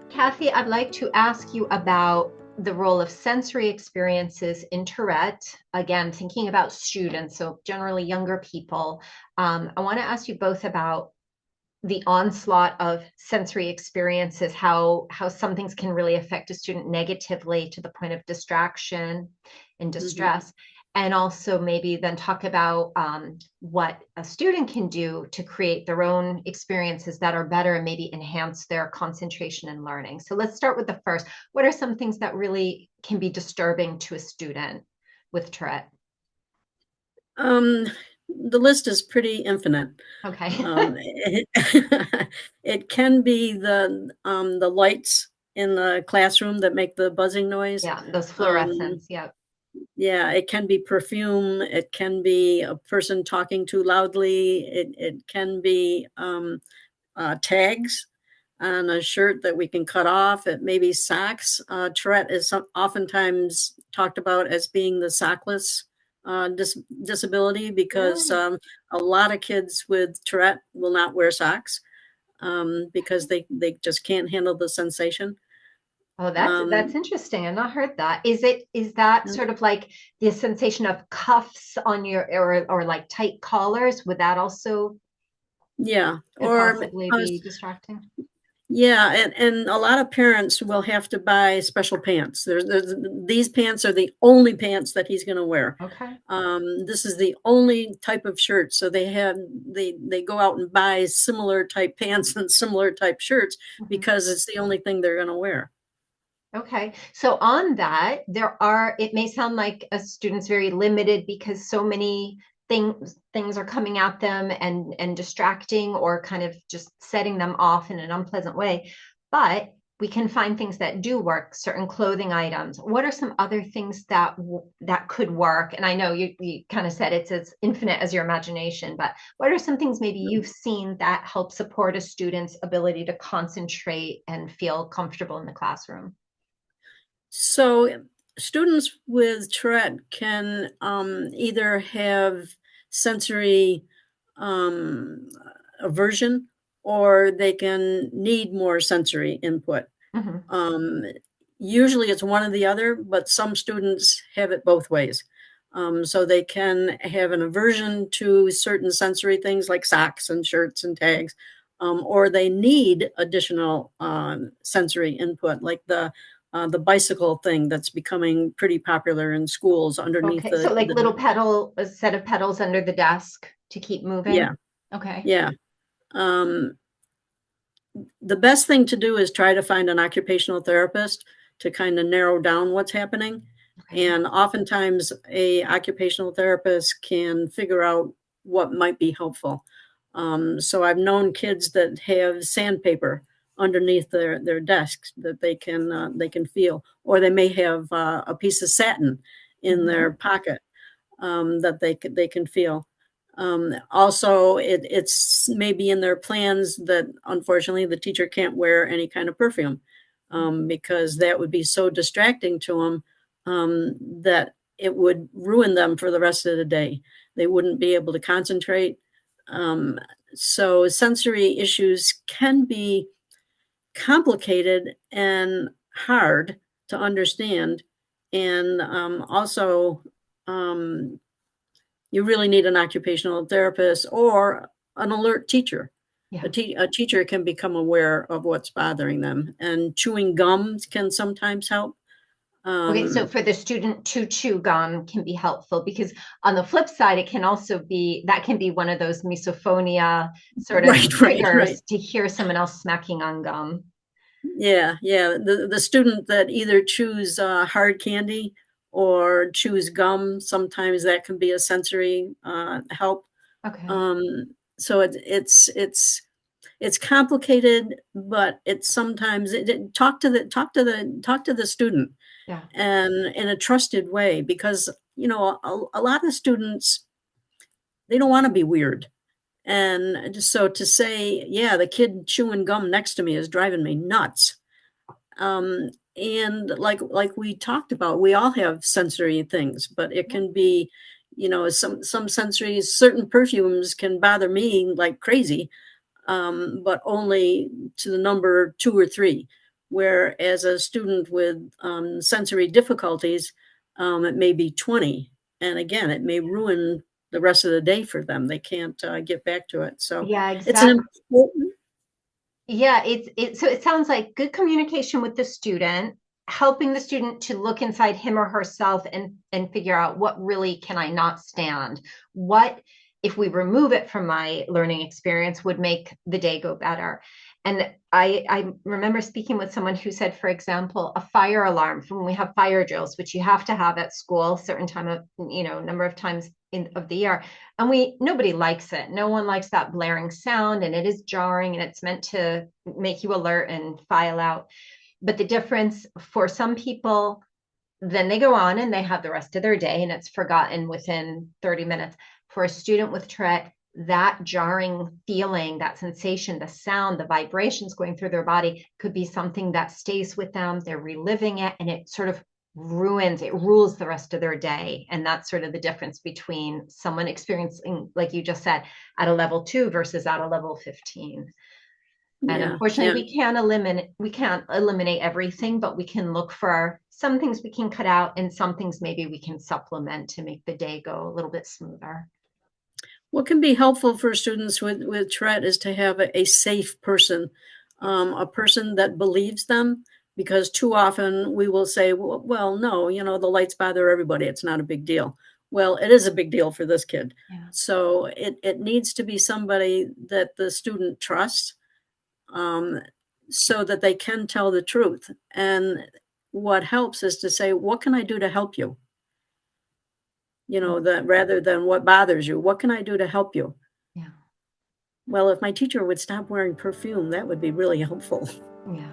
Kathy, I'd like to ask you about the role of sensory experiences in Tourette. Again, thinking about students, so generally younger people. I want to ask you both about the onslaught of sensory experiences, how some things can really affect a student negatively to the point of distraction and Mhm. distress. And also maybe then talk about what a student can do to create their own experiences that are better and maybe enhance their concentration and learning. So let's start with the first. What are some things that really can be disturbing to a student with Tourette? Um, the list is pretty infinite. Okay. It, it can be the lights in the classroom that make the buzzing noise. Yeah, those Um, fluorescents. Yeah. yeah, it can be perfume. It can be a person talking too loudly. It can be tags on a shirt that we can cut off. It may be socks. Tourette is oftentimes talked about as being the sockless disability because Really? a lot of kids with Tourette will not wear socks because they just can't handle the sensation. Oh, that's Um, interesting. I've not heard that. Is that sort of like the sensation of cuffs on your or like tight collars? Would that also yeah, could or possibly be distracting? yeah, and a lot of parents will have to buy special pants. There's these pants are the only pants that he's going to wear. Okay. This is the only type of shirt. So they go out and buy similar type pants and similar type shirts Mhm. because it's the only thing they're going to wear. Okay. So on that, it may sound like a student's very limited because so many things are coming at them and distracting or kind of just setting them off in an unpleasant way. But we can find things that do work, certain clothing items. What are some other things that could work? And I know you kind of said it's as infinite as your imagination, but what are some things maybe you've seen that help support a student's ability to concentrate and feel comfortable in the classroom? So students with Tourette can either have sensory um, aversion or they can need more sensory input. Mhm. Um, Usually it's one or the other, but some students have it both ways. So they can have an aversion to certain sensory things like socks and shirts and tags, or they need additional sensory input, like the bicycle thing that's becoming pretty popular in schools underneath Okay, so like the little a set of pedals under the desk to keep moving. yeah, Okay. yeah. Um, the best thing to do is try to find an occupational therapist to kind of narrow down what's happening. Okay. And oftentimes a occupational therapist can figure out what might be helpful. So I've known kids that have sandpaper underneath their desks that they can feel, or they may have a piece of satin in Mhm. their pocket that they can feel. Also, it's maybe in their plans that unfortunately the teacher can't wear any kind of perfume because that would be so distracting to them that it would ruin them for the rest of the day. They wouldn't be able to concentrate. Um, so sensory issues can be complicated and hard to understand, and also um, you really need an occupational therapist or an alert teacher. Yeah. A teacher can become aware of what's bothering them, and chewing gums can sometimes help. Okay, so Um, for the student to chew gum can be helpful because on the flip side, it can also be that can be one of those misophonia sort of right. triggers to hear someone else smacking on gum. Yeah, yeah. The student that either chews hard candy or chews gum, sometimes that can be a sensory help. Okay. Um, so it's complicated, but it's sometimes talk to the student Yeah. and in a trusted way because a lot of students they don't want to be weird. And so to say, yeah, the kid chewing gum next to me is driving me nuts. And like we talked about, we all have sensory things, but it Yeah. can be, some sensory, certain perfumes can bother me like crazy. but only to the number 2 or 3. Whereas a student with sensory difficulties, it may be 20. And again, it may ruin the rest of the day for them. They can't get back to it. So Yeah, it's an exactly. important, Yeah, so it sounds like good communication with the student, helping the student to look inside him or herself and figure out what really can I not stand? What, if we remove it from my learning experience, would make the day go better? And I remember speaking with someone who said, for example, a fire alarm from when we have fire drills, which you have to have at school, certain time of, number of times of the year. And nobody likes it. No one likes that blaring sound, and it is jarring, and it's meant to make you alert and file out. But the difference for some people, then they go on and they have the rest of their day and it's forgotten within 30 minutes. For a student with Tourette, that jarring feeling, that sensation, the sound, the vibrations going through their body could be something that stays with them. They're reliving it, and it sort of rules the rest of their day. And that's sort of the difference between someone experiencing, like you just said, at a level 2 versus at a level 15. And yeah, unfortunately, yeah. we can't eliminate everything, but we can look for some things we can cut out and some things maybe we can supplement to make the day go a little bit smoother. What can be helpful for students with Tourette is to have a safe person, a person that believes them, because too often we will say, well, no, the lights bother everybody. It's not a big deal. Well, it is a big deal for this kid. Yeah. So it needs to be somebody that the student trusts, um, so that they can tell the truth. And what helps is to say, what can I do to help you? That rather than what bothers you, what can I do to help you? Yeah. Well, if my teacher would stop wearing perfume, that would be really helpful. Yeah.